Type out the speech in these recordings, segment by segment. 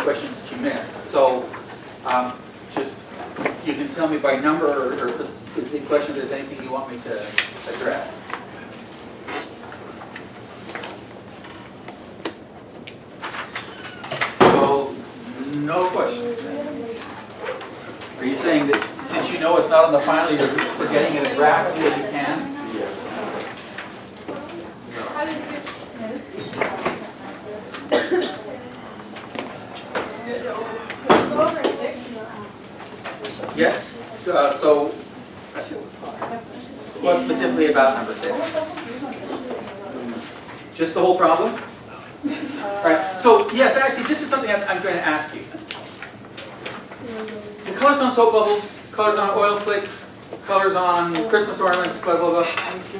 questions that you missed. So just, you can tell me by number or just the question if there's anything you want me to address. So, no questions. Are you saying that since you know it's not on the final, you're forgetting it as rapidly as you can? Yes. So, what specifically about number 6? Just the whole problem? All right. So, yes, actually, this is something I'm going to ask you. The colors on soap bubbles, colors on oil slicks, colors on Christmas ornaments, blah, blah, blah.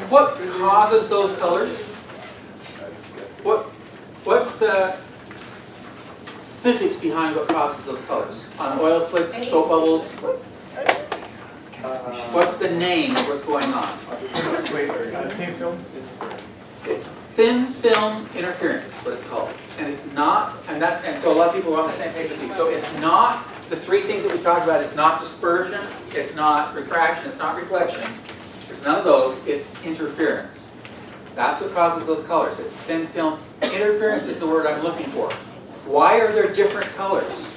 What causes those colors? What's the physics behind what causes those colors? On oil slicks, soap bubbles? What's the name of what's going on? Thin film? It's thin film interference, is what it's called. And it's not, and so a lot of people are on the same page with you. So it's not the three things that we talked about. It's not dispersion, it's not refraction, it's not reflection. It's none of those, it's interference. That's what causes those colors. It's thin film. Interference is the word I'm looking for. Why are there different colors?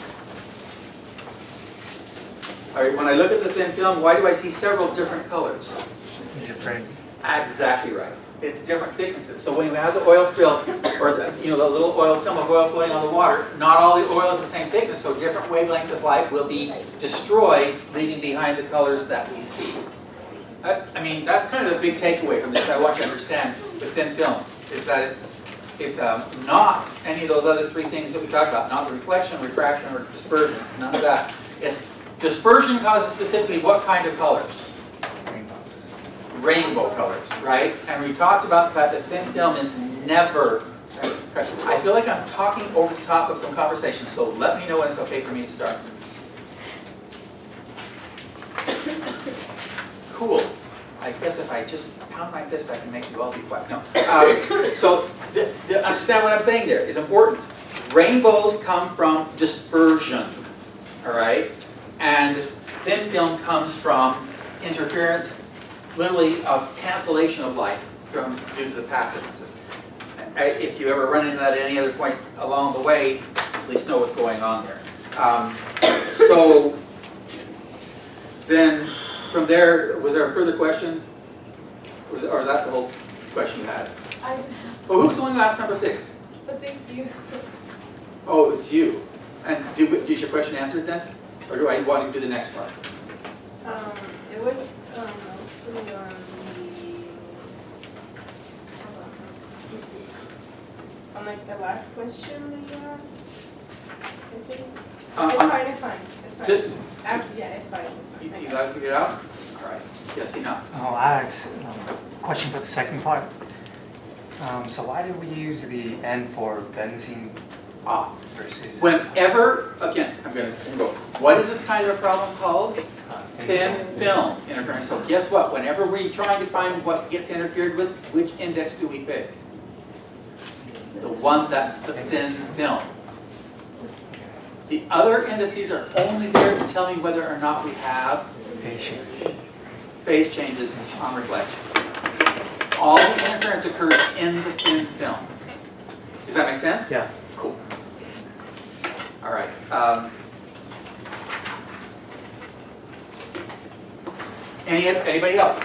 All right, when I look at the thin film, why do I see several different colors? Different. Exactly right. It's different thicknesses. So when you have the oil spill, or the little oil film of oil floating on the water, not all the oil is the same thickness, so different wavelengths of light will be destroyed, leaving behind the colors that we see. I mean, that's kind of a big takeaway from this. I want you to understand with thin films, is that it's not any of those other three things that we talked about, not the reflection, refraction, or dispersion. It's none of that. It's dispersion causes specifically what kind of colors? Rainbow colors, right? And we talked about the fact that thin film is never, I feel like I'm talking over the top of some conversation, so let me know when it's okay for me to start. Cool. I guess if I just pound my fist, I can make you all be quiet. No. So understand what I'm saying there is important. Rainbows come from dispersion, all right? And thin film comes from interference, literally of cancellation of light due to the path differences. If you ever run into that at any other point along the way, at least know what's going on there. So then from there, was there a further question? Or is that the whole question you had? I Oh, who's the one who asked number 6? but thank you. Oh, it's you. And is your question answered then? Or do I want to do the next part? It was mostly on like the last question that you asked. I think. It's fine. It's fine. Yeah, it's fine. You got to figure it out? All right. Yes, enough. Oh, Alex, question for the second part. So why did we use the N for benzene versus... Whenever, again, I'm going to go. What is this kind of a problem called? Thin film interference. So guess what? Whenever we're trying to find what gets interfered with, which index do we pick? The one that's the thin film. The other indices are only there to tell me whether or not we have phase changes on reflection. All the interference occurs in the thin film. Does that make sense? Yeah. Cool. All right. Anybody else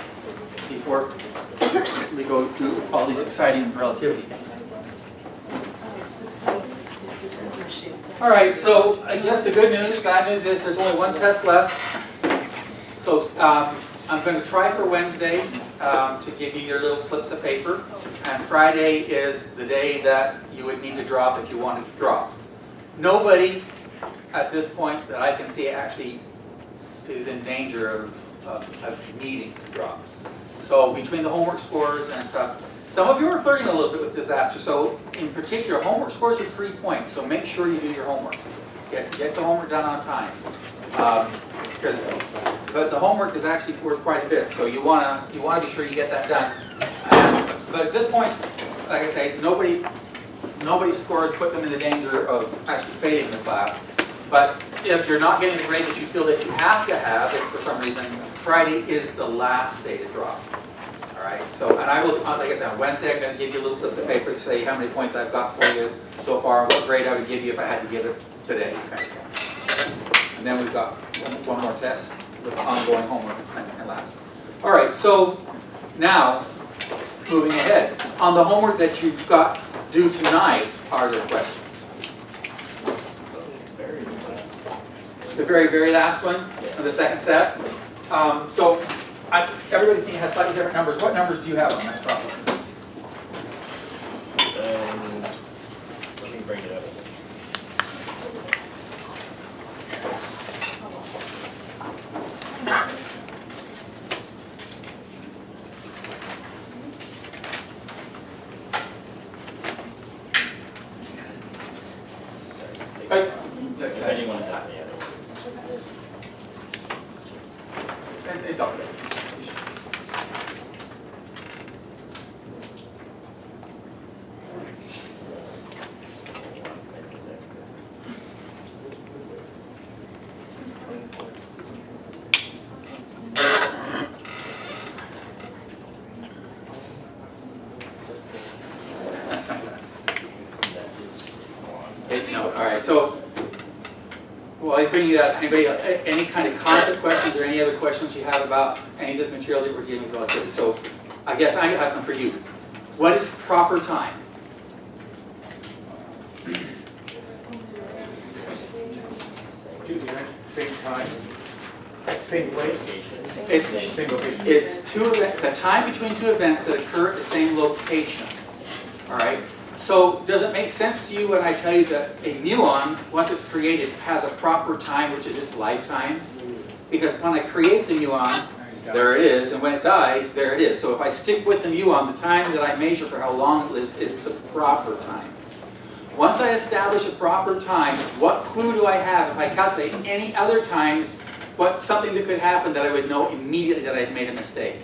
before we go through all these exciting relativity things? All right, so I guess the good news, bad news is there's only one test left. So I'm going to try for Wednesday to give you your little slips of paper. And Friday is the day that you would need to drop if you wanted to drop. Nobody at this point that I can see actually is in danger of needing to drop. So between the homework scores and stuff, some of you are flirting a little bit with disaster. So in particular, homework scores are 3 points. So make sure you do your homework. Get the homework done on time. But the homework is actually worth quite a bit. So you want to be sure you get that done. But at this point, like I say, nobody Nobody scores put them in the danger of actually failing the class. But if you're not getting the grade that you feel that you have to have, if for some reason, Friday is the last day to drop. All right, so, and I will, like I said, on Wednesday, I'm going to give you little slips of paper to say how many points I've got for you so far, what grade I would give you if I had to give it today. Okay. And then we've got one more test with ongoing homework and labs. All right, so now, moving ahead. On the homework that you've got due tonight, are there questions? The very, very last one, for the second set. So everybody has slightly different numbers. What numbers do you have on that problem? Let me bring it up. If anyone has any other one. It's okay. No, all right. So, well, I bring you that. Anybody, any kind of concept questions or any other questions you have about any of this material that we're dealing with relatively? So, I guess I have some for you. What is proper time? Same time, same place, same location. It's the time between two events that occur at the same location. All right. So does it make sense to you when I tell you that a muon, once it's created, has a proper time, which is its lifetime? Because when I create the muon, there it is, and when it dies, there it is. So if I stick with the muon, the time that I measure for how long it lives is the proper time. Once I establish a proper time, what clue do I have if I calculate any other times, what's something that could happen that I would know immediately that I'd made a mistake?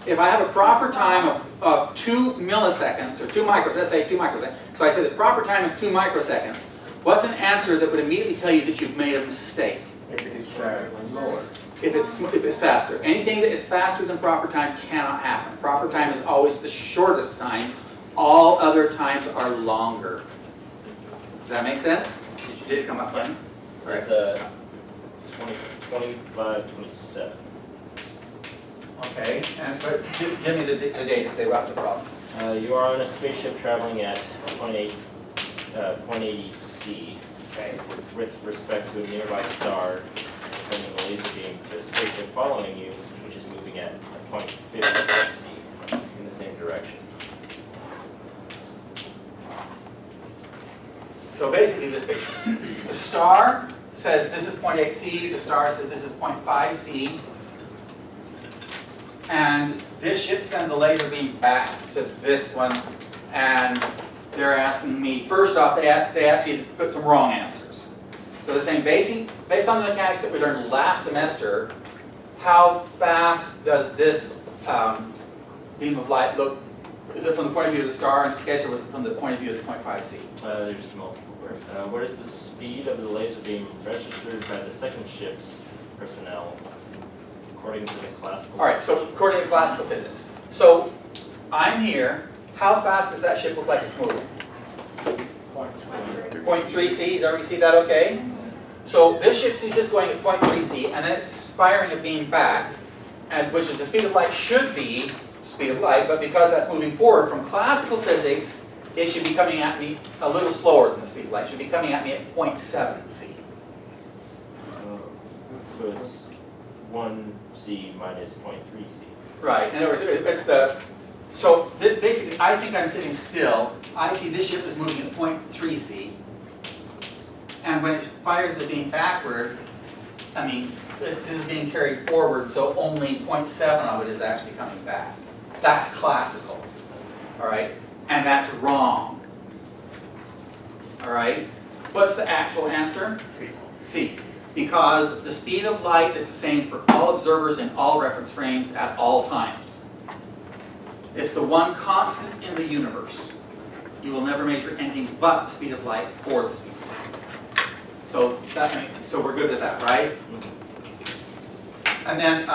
If I have a proper time of 2 milliseconds, or 2 microseconds, let's say 2 microseconds. So I say the proper time is 2 microseconds. What's an answer that would immediately tell you that you've made a mistake? If it is slower. If it's faster. Anything that is faster than proper time cannot happen. Proper time is always the shortest time. All other times are longer. Does that make sense? You did come up with it? It's 25, 27. Okay, and but give me the date if they wrap the problem. You are on a spaceship traveling at 0.80 C. Okay. With respect to a nearby star, sending a laser beam to a spaceship following you, which is moving at 0.50 C in the same direction. So basically this picture. The star says this is 0.8 C, the star says this is 0.5 C. And this ship sends a laser beam back to this one, and they're asking me, first off, they ask you to put some wrong answers. So they're saying, based on the mechanics that we learned last semester, how fast does this beam of light look? Is it from the point of view of the star in this case, or was it from the point of view of the 0.5 C? There's multiple words. What is the speed of the laser beam registered by the second ship's personnel according to the classical? All right, so according to classical physics. So I'm here. How fast does that ship look like it's moving? 0.3 C. Does everybody see that okay? So this ship sees this going at 0.3 C, and then it's firing a beam back, and which is the speed of light should be speed of light, but because that's moving forward from classical physics, it should be coming at me a little slower than the speed of light. It should be coming at me at 0.7 C. So it's 1 C minus 0.3 C. Right, in other words, it's the, so basically I think I'm sitting still. I see this ship is moving at 0.3 C. And when it fires the beam backward, I mean, this is being carried forward, so only 0.7 of it is actually coming back. That's classical, all right? And that's wrong, all right? What's the actual answer? C. C. Because the speed of light is the same for all observers in all reference frames at all times. It's the one constant in the universe. you will never measure anything but the speed of light for the speed of light. So we're good with that, right? And then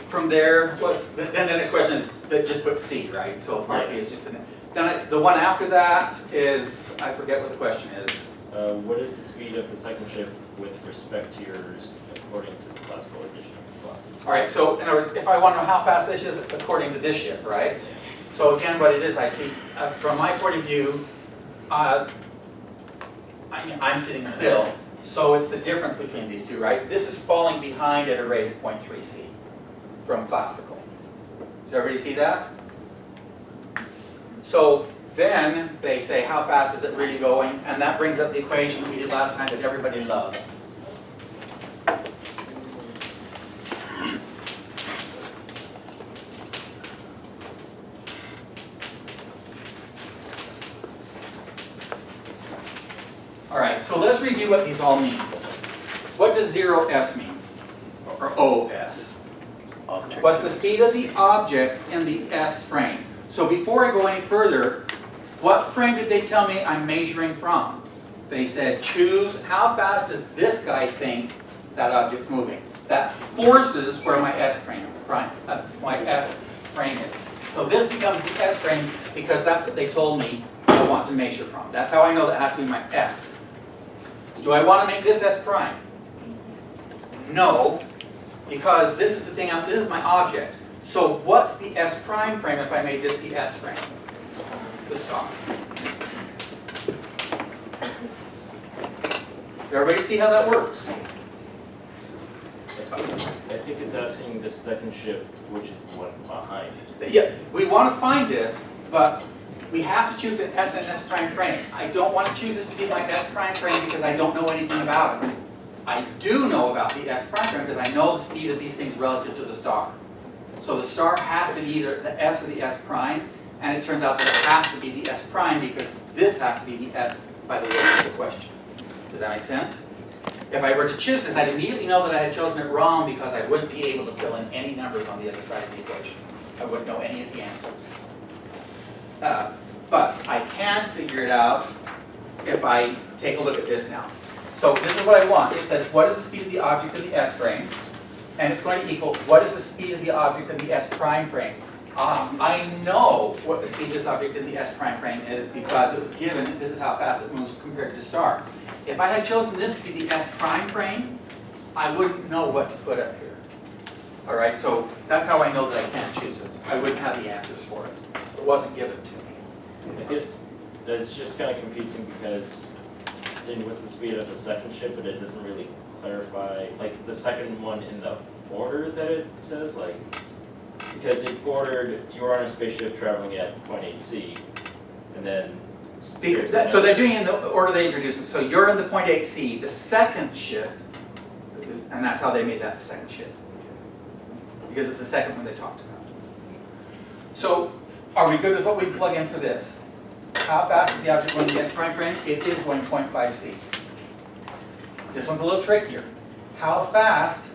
from there, then the next question is just put C, right? So part B is just the one after that is, I forget what the question is. What is the speed of the second ship with respect to yours according to the classical addition velocities? All right, so in other words, if I want to know how fast this is according to this ship, right? So again, what it is, I see, from my point of view, I mean, I'm sitting still, so it's the difference between these two, right? This is falling behind at a rate of 0.3 C from classical. Does everybody see that? So then they say, how fast is it really going? And that brings up the equation we did last time that everybody loves. All right, so let's review what these all mean. What does 0S mean? Or OS? What's the speed of the object in the S frame? So before I go any further, what frame did they tell me I'm measuring from? They said choose how fast does this guy think that object's moving. That forces where my S frame is. So this becomes the S frame because that's what they told me I want to measure from. That's how I know that has to be my S. Do I want to make this S prime? No, because this is the thing, this is my object. So what's the S prime frame if I made this the S frame? The star. Does everybody see how that works? I think it's asking the second ship, which is the one behind. Yeah, we want to find this, but we have to choose an S and S prime frame. I don't want to choose this to be my S prime frame because I don't know anything about it. I do know about the S prime frame because I know the speed of these things relative to the star. So the star has to be either the S or the S prime, and it turns out that it has to be the S prime because this has to be the S by the way of the question. Does that make sense? If I were to choose this, I'd immediately know that I had chosen it wrong because I wouldn't be able to fill in any numbers on the other side of the equation. I wouldn't know any of the answers. But I can figure it out if I take a look at this now. So this is what I want. It says, what is the speed of the object of the S frame? And it's going to equal, what is the speed of the object of the S prime frame? I know what the speed of this object in the S prime frame is because it was given, this is how fast it moves compared to the star. If I had chosen this to be the S prime frame, I wouldn't know what to put up here. All right, so that's how I know that I can't choose it. I wouldn't have the answers for it. It wasn't given to me. I guess that's just kind of confusing because saying what's the speed of the second ship, but it doesn't really clarify, like the second one in the order that it says, like, because it ordered, you were on a spaceship traveling at 0.8 C, and then So they're doing it in the order they introduced them. So you're in the 0.8 C, the second ship, and that's how they made that the second ship. Because it's the second one they talked about. So are we good with what we plug in for this? How fast is the object going in the S prime frame? It is going 0.5 C. This one's a little trickier. How fast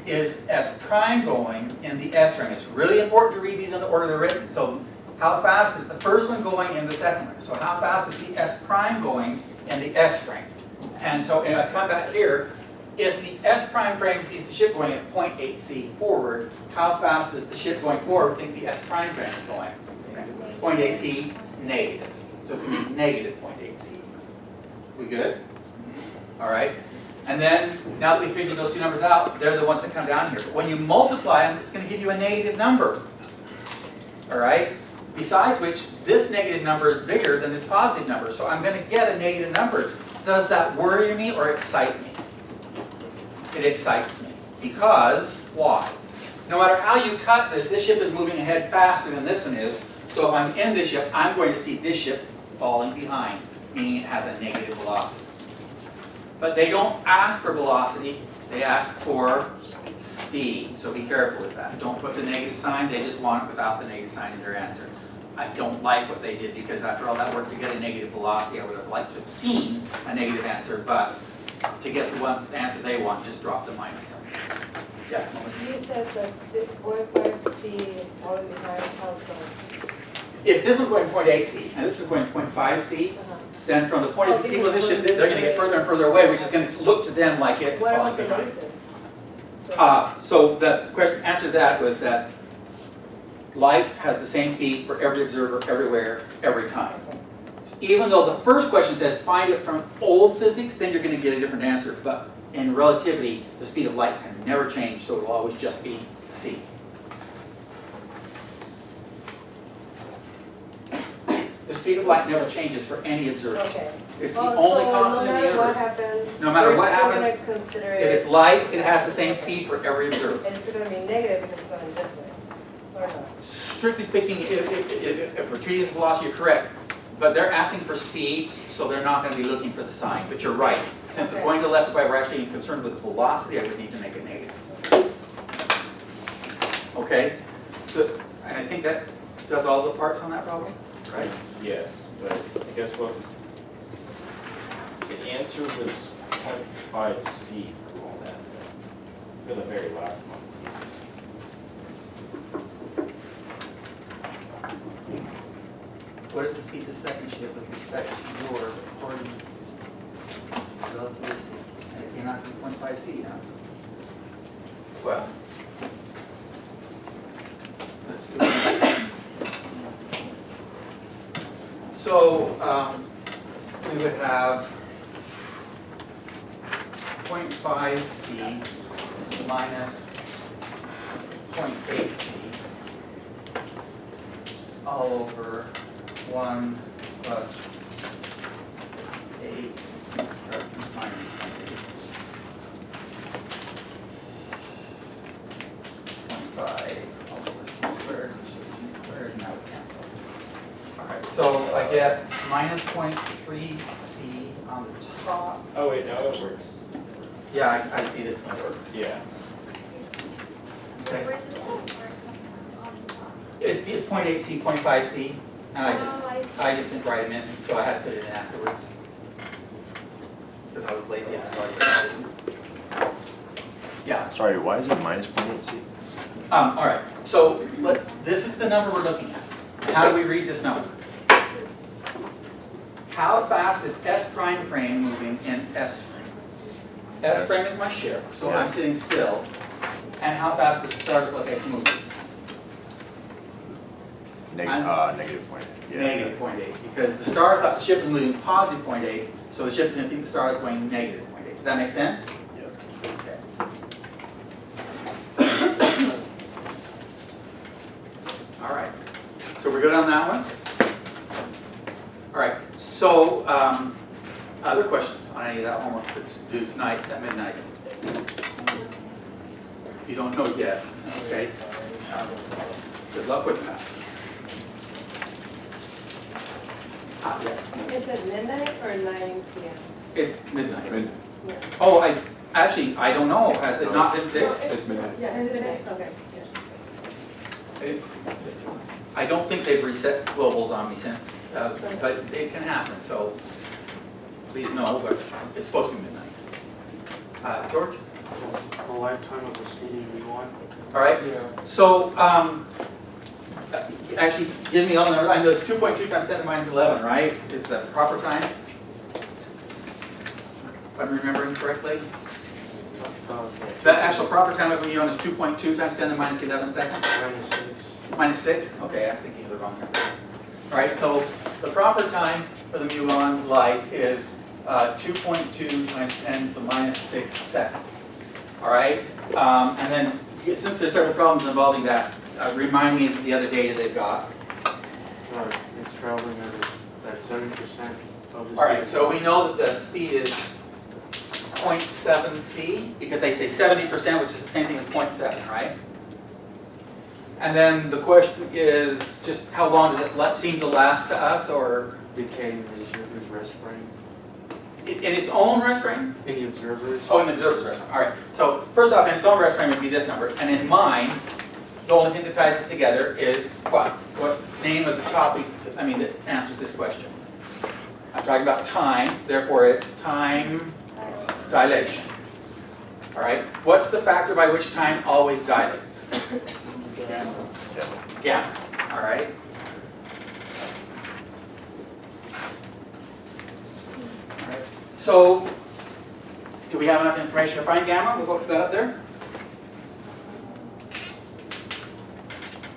is S prime going in the S frame? It's really important to read these in the order they're written. So how fast is the first one going in the second one? So how fast is the S prime going in the S frame? And so if I come back here, if the S prime frame sees the ship going at 0.8 C forward, how fast is the ship going forward think the S prime frame is going? 0.8 C negative. So it's going to be negative 0.8 C. We good? All right. And then, now that we figured those two numbers out, they're the ones that come down here. But when you multiply them, it's going to give you a negative number. All right? Besides which, this negative number is bigger than this positive number. So I'm going to get a negative number. Does that worry me or excite me? It excites me. Because, why? No matter how you cut this ship is moving ahead faster than this one is. So if I'm in this ship, I'm going to see this ship falling behind, meaning it has a negative velocity. But they don't ask for velocity, they ask for speed. So be careful with that. Don't put the negative sign, they just want it without the negative sign in their answer. I don't like what they did because after all that work to get a negative velocity, I would have liked to have seen a negative answer, but to get the answer they want, just drop the minus sign. Yeah, Melissa? You said that this 0.5 C is falling behind also. if this was going 0.8c and this was going 0.5c, then from the point of people in this ship, they're going to get further and further away, which is going to look to them like it's What falling about the behind. laser? So the question, answer to that was that light has the same speed for every observer, everywhere, every time. Even though the first question says find it from old physics, then you're going to get a different answer. But in relativity, the speed of light can never change, so it will always just be c. The speed of light never changes for any observer. Okay. It's the only constant in the No matter what universe. happens. No matter what we're still happens, gonna consider If it. it's light, it has the same speed for every observer. And it's gonna be negative if it's going this way, or not? Strictly speaking, if we're treating the velocity, you're correct. But they're asking for speed, so they're not going to be looking for the sign. But you're right. Since it's Okay. going to the left, if I were actually concerned with velocity, I would need to make it negative. Okay? So, and I think that does all the parts on that problem, right? Yes, but I guess what was, the answer was 0.5c for all that, for the very last one. What is the speed of the second ship with respect to your recording relativistic? And it came out to 0.5c now. Well, let's do it. So we would have 0.5c minus 0.8c all over 1 plus 8 or minus 0.5 all over c squared, which is c squared, and that would cancel. All right, so I get minus 0.3c on the top. Oh wait, no, it works. Yeah, I see that's going to work. Yeah. Okay. Where's the c squared coming from on the top? It's 0.8c, 0.5c, and Oh, I just didn't write them in, so I had to put it in afterwards. Because I was lazy and I thought I did. Yeah, Sorry, why is it minus 0.8c? all right, so this is the number we're looking at. How do we read this number? How fast is S prime frame moving in S frame? S frame is my ship, so I'm sitting still. And how fast does the star look like it's moving? Negative 0.8. Yeah. Negative 0.8, because the star thought the ship is moving positive 0.8, so the ship's going to think the star is going negative 0.8. Does that make sense? Yeah. Okay. All right. So we're good on that one? All right. So other questions on any of that homework that's due tonight at midnight? You don't know yet, okay? Good luck with that. Yes. Is it midnight or 9 p.m.? It's midnight. Yeah. Oh, I don't know. Has it not been fixed? It's midnight. Yeah, is it midnight? Okay, yeah. I don't think they've reset globals on me since, but it can happen, so please know, but it's supposed to be midnight. George? The lifetime of the speeding we want. All right. Yeah. So, actually, give me all the numbers. I know it's 2.2 times 10 to the minus 11, right? Is that the proper time? If I'm remembering correctly. The actual proper time of a muon is 2.2 times 10 to the minus 11 seconds. Minus 6. Minus 6? Okay, I'm thinking of the wrong number. All right, so the proper time for the muon's life is 2.2 times 10 to the minus 6 seconds. All right, and then since there's several problems involving that, remind me of the other data they've got. It's traveling at 70% of the All right, so we know that the speed is 0.7c, because they say 70%, which is the same thing as 0.7, right? And then the question is just how long does it seem to last to us, or decay in the observer's rest frame. in its own rest frame? In the observer's. Oh, in the observer's rest frame. All right. So first off, in its own rest frame would be this number, and in mine, the only thing that ties us together is what? What's the name of the topic? That answers this question. I'm talking about time, therefore it's time dilation. All right. What's the factor by which time always dilates? Gamma. All right. So, do we have enough information to find gamma? We'll put that up there.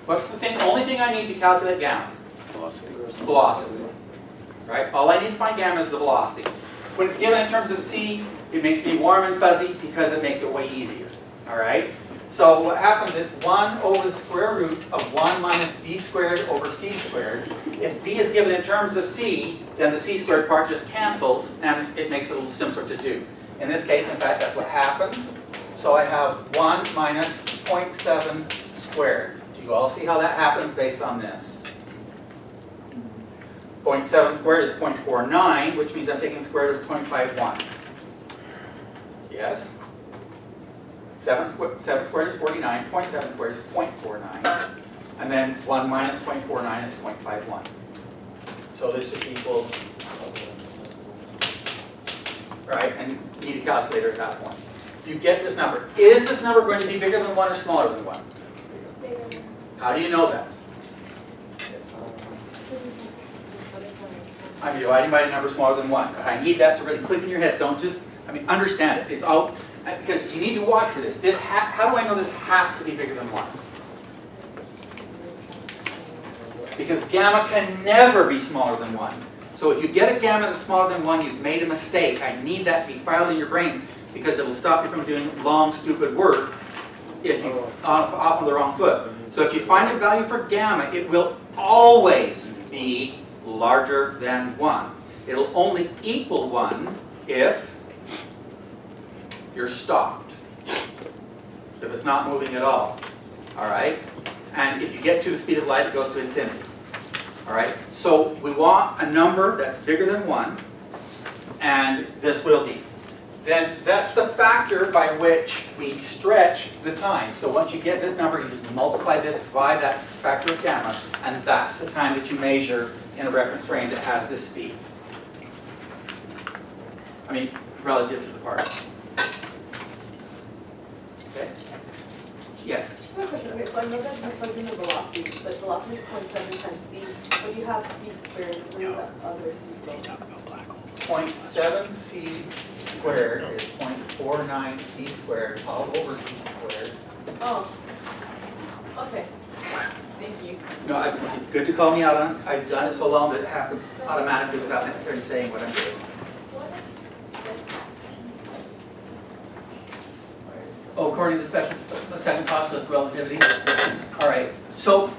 What's the thing? Only thing I need to calculate gamma? Velocity. Velocity. Right? All I need to find gamma is the velocity. When it's given in terms of c, it makes me warm and fuzzy because it makes it way easier. All right? So what happens is 1 over the square root of 1 minus v squared over c squared. If v is given in terms of c, then the c squared part just cancels, and it makes it a little simpler to do. In this case, in fact, that's what happens. So I have 1 minus 0.7 squared. Do you all see how that happens based on this? 0.7 squared is 0.49, which means I'm taking the square root of 0.51. Yes? 7 squared is 49, 0.7 squared is 0.49, and then 1 minus 0.49 is 0.51. So this just equals, right, and you need a calculator at that point. You get this number. Is this number going to be bigger than 1 or smaller than 1? How do you know that? I'm dividing by a number smaller than 1. I need that to really click in your heads. Don't just, understand it. It's all, because you need to watch for this. How do I know this has to be bigger than 1? Because gamma can never be smaller than 1. So if you get a gamma that's smaller than 1, you've made a mistake. I need that to be filed in your brains because it will stop you from doing long, stupid work if you're off on the wrong foot. So if you find a value for gamma, it will always be larger than 1. It'll only equal 1 if you're stopped. If it's not moving at all. Alright? And if you get to the speed of light, it goes to infinity. Alright? So we want a number that's bigger than 1, and this will be. Then that's the factor by which we stretch the time. So once you get this number, you just multiply this by that factor of gamma, and that's the time that you measure in a reference frame that has this speed. Relative to the part. Okay? Yes? I have a question. Okay, so I know that you're plugging the velocity, but velocity is 0.7 times c, but you have c squared, where the other c goes? 0.7 c squared is 0.49 c squared all over c squared. Oh, okay. Thank you. No, it's good to call me out on it. I've done it so long that it happens automatically without necessarily saying what I'm doing. Oh, according to the second postulate of relativity. All right. So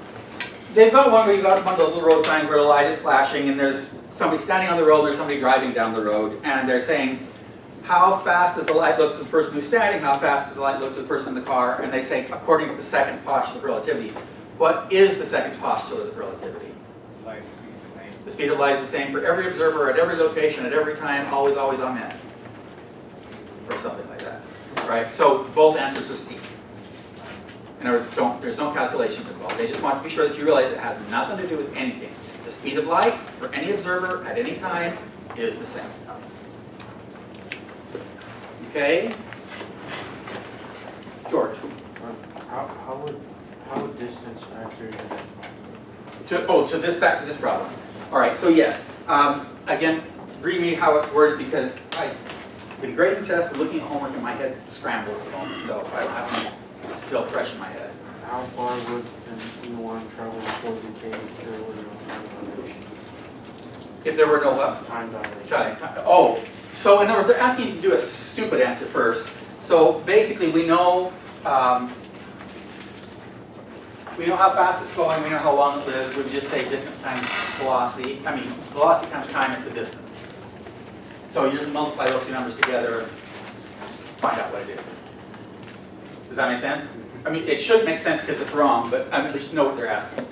they've got one where you got one of those little road signs where the light is flashing, and there's somebody standing on the road, and there's somebody driving down the road, and they're saying, how fast does the light look to the person who's standing? How fast does the light look to the person in the car? And they say, according to the second postulate of relativity. What is the second postulate of relativity? Light speed is the same. The speed of light is the same for every observer at every location at every time, always, always, amen. Or something like that. Right? So both answers are C. In other words, there's no calculations involved. They just want to be sure that you realize it has nothing to do with anything. The speed of light for any observer at any time is the same. Okay? George. How would distance factor in? Back to this problem. All right, so yes. Again, read me how it's worded because I've been grading tests and looking at homework and my head's scrambled at the moment, so I don't have them still fresh in my head. How far would an E1 travel before it became if there were no time dilation? If there were no what? Time dilation. Oh, so in other words, they're asking you to do a stupid answer first. So basically, we know how fast it's going. We know how long it lives. We would just say distance times velocity. Velocity times time is the distance. So you just multiply those two numbers together and find out what it is. Does that make sense? It should make sense because it's wrong, but at least you know what they're asking.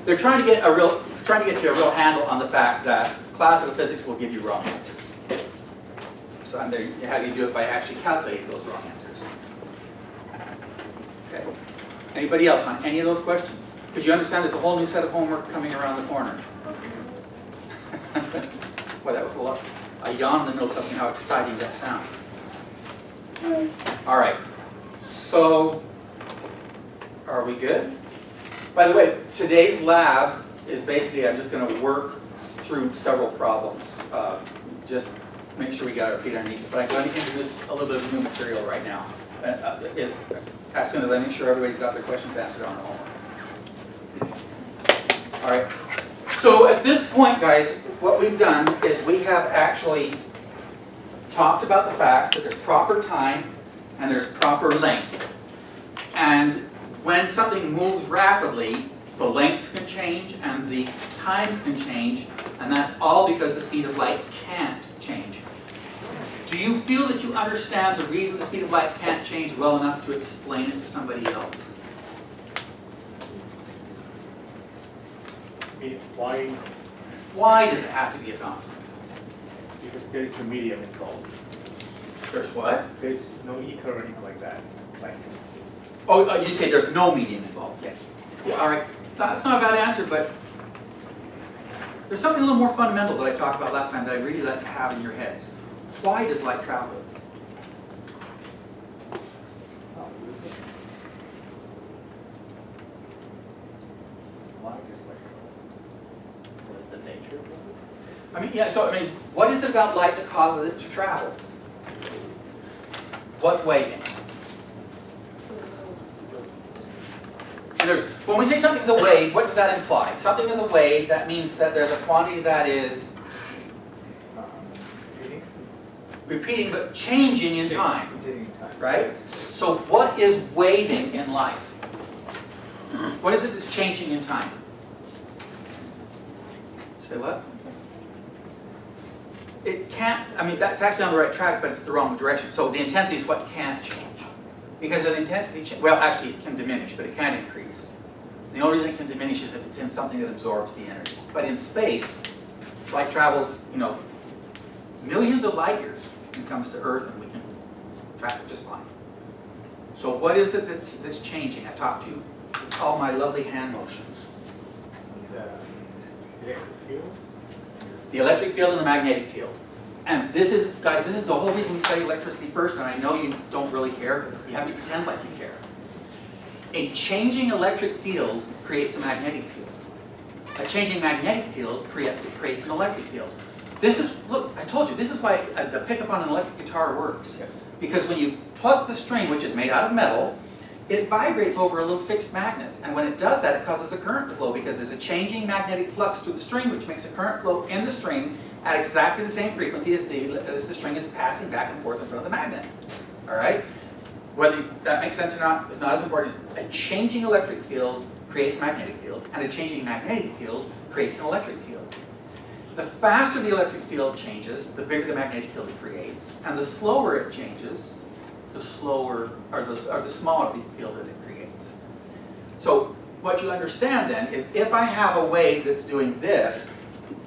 They're trying to get you a real handle on the fact that classical physics will give you wrong answers. So I'm there to have you do it by actually calculating those wrong answers. Okay. Anybody else on any of those questions? Because you understand there's a whole new set of homework coming around the corner. Well, that was a lot. I yawn in the middle of something, how exciting that sounds. All right. So, are we good? By the way, today's lab is basically, I'm just going to work through several problems. Just make sure we got our feet underneath it, but I'm going to introduce a little bit of new material right now. As soon as I make sure everybody's got their questions answered on their homework. All right. So at this point, guys, what we've done is we have actually talked about the fact that there's proper time and there's proper length. And when something moves rapidly, the length can change and the times can change, and that's all because the speed of light can't change. Do you feel that you understand the reason the speed of light can't change well enough to explain it to somebody else? Why? Why does it have to be a constant? Because there is no medium involved. There's what? There's no ether or anything like that. Like, Oh, you say there's no medium involved? yes. Yeah, all right. That's not a bad answer, but there's something a little more fundamental that I talked about last time that I'd really like to have in your heads. Why does light travel? What is the nature of it? I mean, yeah, so, what is it about light that causes it to travel? What's waving? When we say something's a wave, what does that imply? Something is a wave, that means that there's a quantity that is repeating but changing in time, right? So what is waving in light? What is it that's changing in time? Say what? It can't, that's actually on the right track, but it's the wrong direction. So the intensity is what can't change. Because the intensity, well, actually it can diminish, but it can't increase. The only reason it can diminish is if it's in something that absorbs the energy. But in space, light travels, millions of light years and comes to Earth, and we can track it just fine. So what is it that's changing? I talked to you, all my lovely hand motions. The electric field. The electric field and the magnetic field. And this is, guys, this is the whole reason we study electricity first, and I know you don't really care. You have to pretend like you care. A changing electric field creates a magnetic field. A changing magnetic field creates an electric field. This is, look, I told you, this is why the pickup on an electric guitar works. Yes. Because when you pluck the string, which is made out of metal, it vibrates over a little fixed magnet. And when it does that, it causes a current to flow because there's a changing magnetic flux through the string, which makes a current flow in the string at exactly the same frequency as the string is passing back and forth in front of the magnet. All right? Whether that makes sense or not is not as important. A changing electric field creates a magnetic field, and a changing magnetic field creates an electric field. The faster the electric field changes, the bigger the magnetic field it creates, and the slower it changes, the smaller the field that it creates. So what you understand then is if I have a wave that's doing this,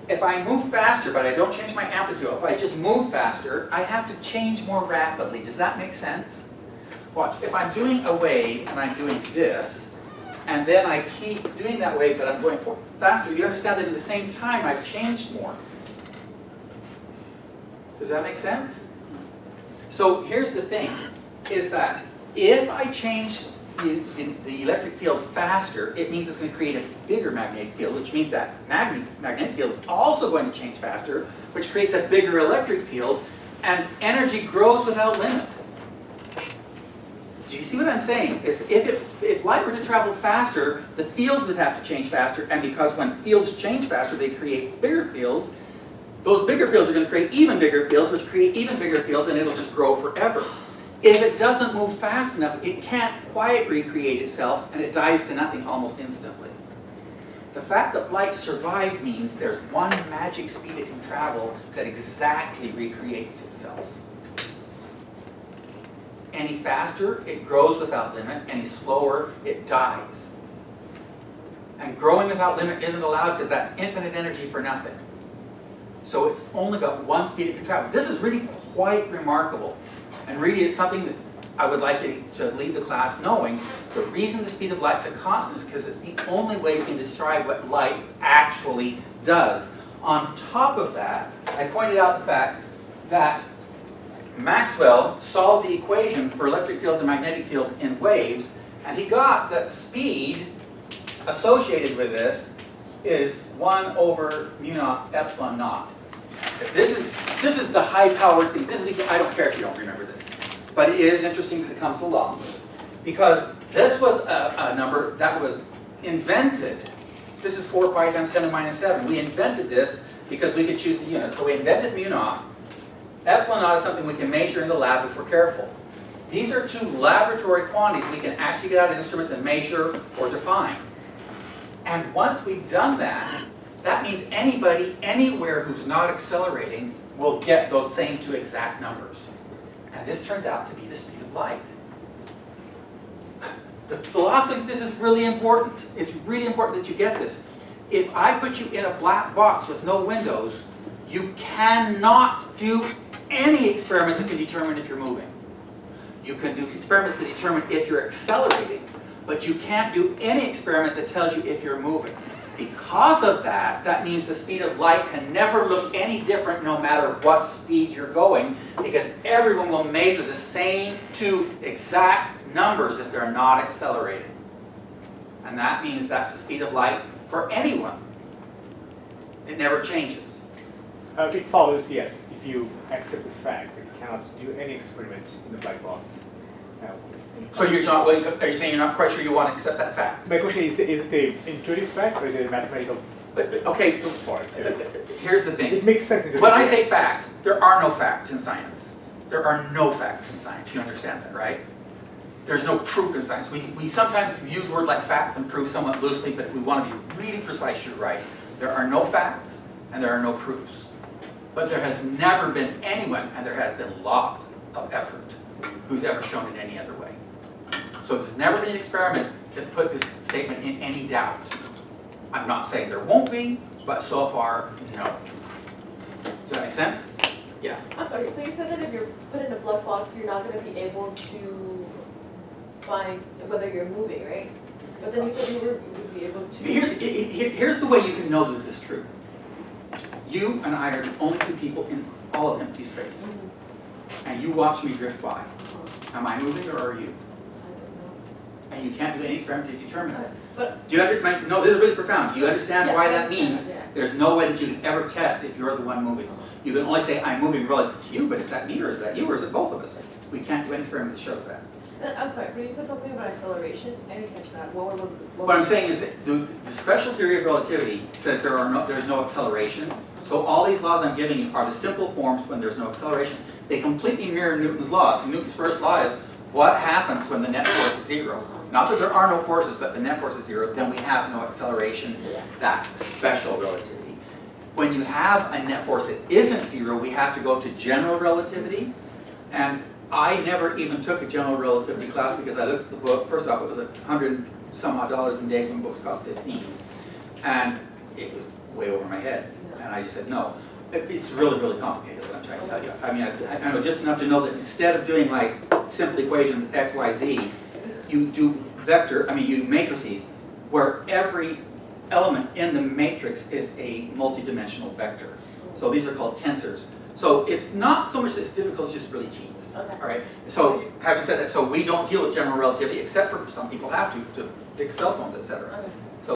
if I move faster but I don't change my amplitude, if I just move faster, I have to change more rapidly. Does that make sense? Watch, if I'm doing a wave and I'm doing this, and then I keep doing that wave but I'm going faster, you understand that at the same time I've changed more. Does that make sense? So here's the thing, is that if I change the electric field faster, it means it's going to create a bigger magnetic field, which means that magnetic field is also going to change faster, which creates a bigger electric field, and energy grows without limit. Do you see what I'm saying? Is if light were to travel faster, the fields would have to change faster, and because when fields change faster, they create bigger fields. Those bigger fields are going to create even bigger fields, which create even bigger fields, and it'll just grow forever. If it doesn't move fast enough, it can't quite recreate itself, and it dies to nothing almost instantly. The fact that light survives means there's one magic speed it can travel that exactly recreates itself. Any faster, it grows without limit. Any slower, it dies. And growing without limit isn't allowed because that's infinite energy for nothing. So it's only got one speed it can travel. This is really quite remarkable. And really it's something that I would like you to leave the class knowing. The reason the speed of light's a constant is because it's the only way we can describe what light actually does. On top of that, I pointed out the fact that Maxwell solved the equation for electric fields and magnetic fields in waves, and he got that the speed associated with this is 1 over mu naught epsilon naught. This is the high-powered thing. This is the, I don't care if you don't remember this, but it is interesting that it comes along because this was a number that was invented. This is 4 pi times 10 to the minus 7. We invented this because we could choose the unit. So we invented mu naught. Epsilon naught is something we can measure in the lab if we're careful. These are 2 laboratory quantities we can actually get out of instruments and measure or define. And once we've done that, that means anybody, anywhere who's not accelerating will get those same 2 exact numbers. And this turns out to be the speed of light. The philosophy of this is really important. It's really important that you get this. If I put you in a black box with no windows, you cannot do any experiment that can determine if you're moving. You can do experiments that determine if you're accelerating, but you can't do any experiment that tells you if you're moving. Because of that, that means the speed of light can never look any different no matter what speed you're going, because everyone will measure the same 2 exact numbers if they're not accelerating. And that means that's the speed of light for anyone. It never changes. It follows, yes, if you accept the fact that you cannot do any experiment in the black box. So you're not, are you saying you're not quite sure you want to accept that fact? My question is it an intuitive fact or is it a mathematical Okay, part? here's the It thing. makes sense. When I say fact, there are no facts in science. There are no facts in science. You understand that, right? There's no proof in science. We sometimes use words like fact and proof somewhat loosely, but if we want to be really precise, you're right. There are no facts and there are no proofs. But there has never been anyone, and there has been a lot of effort, who's ever shown it any other way. So there's never been an experiment that put this statement in any doubt. I'm not saying there won't be, but so far, no. Does that make sense? Yeah. I'm sorry, so you said that if you're put in a black box, you're not going to be able to find whether you're moving, right? But then you said you would be able to... Here's the way you can know this is true. You and I are the only 2 people in all of empty space. And you watch me drift by. Am I moving or are you? And you can't do any experiment to determine it. But Do you understand? No, this is really profound. Do you understand Yeah, why I that understand, means yeah. there's no way that you can ever test if you're the one moving? You can only say, I'm moving relative to you, but is that me or is that you or is it both of us? We can't do any experiment that shows that. I'm sorry, but you said something about acceleration. I didn't catch that. What was What I'm saying is that the special theory of relativity says there's no acceleration. So all these laws I'm giving you are the simple forms when there's no acceleration. They completely mirror Newton's laws. Newton's first law is what happens when the net force is 0. Not that there are no forces, but the net force is 0, then we have no acceleration. That's special relativity. When you have a net force that isn't 0, we have to go to general relativity. And I never even took a general relativity class because I looked at the book. First off, it was $100 some odd in days when books cost 15. And it was way over my head. And I just said, no. It's really, really complicated what I'm trying to tell you. I mean, I know just enough to know that instead of doing like simple equations x, y, z, you do you matrices where every element in the matrix is a multidimensional vector. So these are called tensors. So it's not so much that it's difficult, it's just really tedious. Okay. All right. So having said that, so we don't deal with general relativity except for some people have to fix cell phones, etc. Okay. So